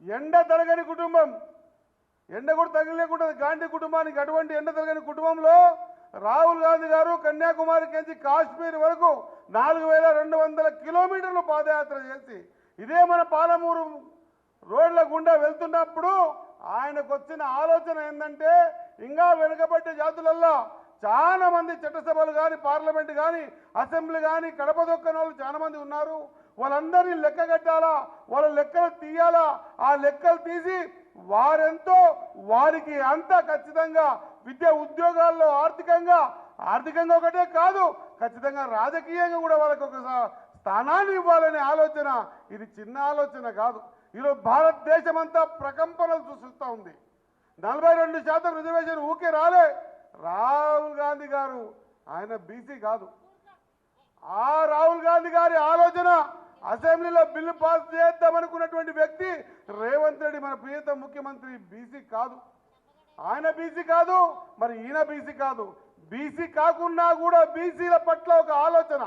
ఎండ తరగని కుటుంబం, ఎండ కూడా తగిలేకుండా గాంధీ కుటుంబానికి అటువంటి ఎండ తరగని కుటుంబంలో రాహుల్ గాంధీ గారు కన్యాకుమారి నుంచి కాశ్మీర్ వరకు 4200 కిలోమీటర్లు పాదయాత్ర చేసి ఇదే మన పాలమూరు రోడ్ల గుండా వెళ్తున్నప్పుడు ఆయనకు వచ్చిన ఆలోచన ఏంటంటే ఇంకా వెనుకబడ్డ జాతులల్లో చాలా మంది చట్టసభలు కానీ పార్లమెంట్ కానీ అసెంబ్లీ కానీ కడప దొక్కని వాళ్ళు చాలా మంది ఉన్నారు. వాళ్ళందరినీ లెక్క కట్టాలా, వాళ్ళ లెక్కలు తీయాలా. ఆ లెక్కలు తీసి వారెంతో వారికి అంతా ఖచ్చితంగా విద్యా ఉద్యోగాల్లో ఆర్థికంగా ఒకటే కాదు, ఖచ్చితంగా రాజకీయంగా కూడా వాళ్ళకి ఒక స్థానాన్ని ఇవ్వాలనే ఆలోచన. ఇది చిన్న ఆలోచన కాదు. ఈరోజు భారతదేశం అంతా ప్రకంపనలు సృష్టిస్తూ ఉంది. 42% రిజర్వేషన్ ఊకే రాలే. రాహుల్ గాంధీ గారు ఆయన బీసీ కాదు. ఆ రాహుల్ గాంధీ గారి ఆలోచన అసెంబ్లీలో బిల్లు పాస్ చేద్దామనుకున్నటువంటి వ్యక్తి రేవంత్ రెడ్డి, మన ప్రియతమ ముఖ్యమంత్రి బీసీ కాదు. ఆయన బీసీ కాదు, మరి ఈయన బీసీ కాదు. బీసీ కాకుండా కూడా బీసీల పట్ల ఒక ఆలోచన,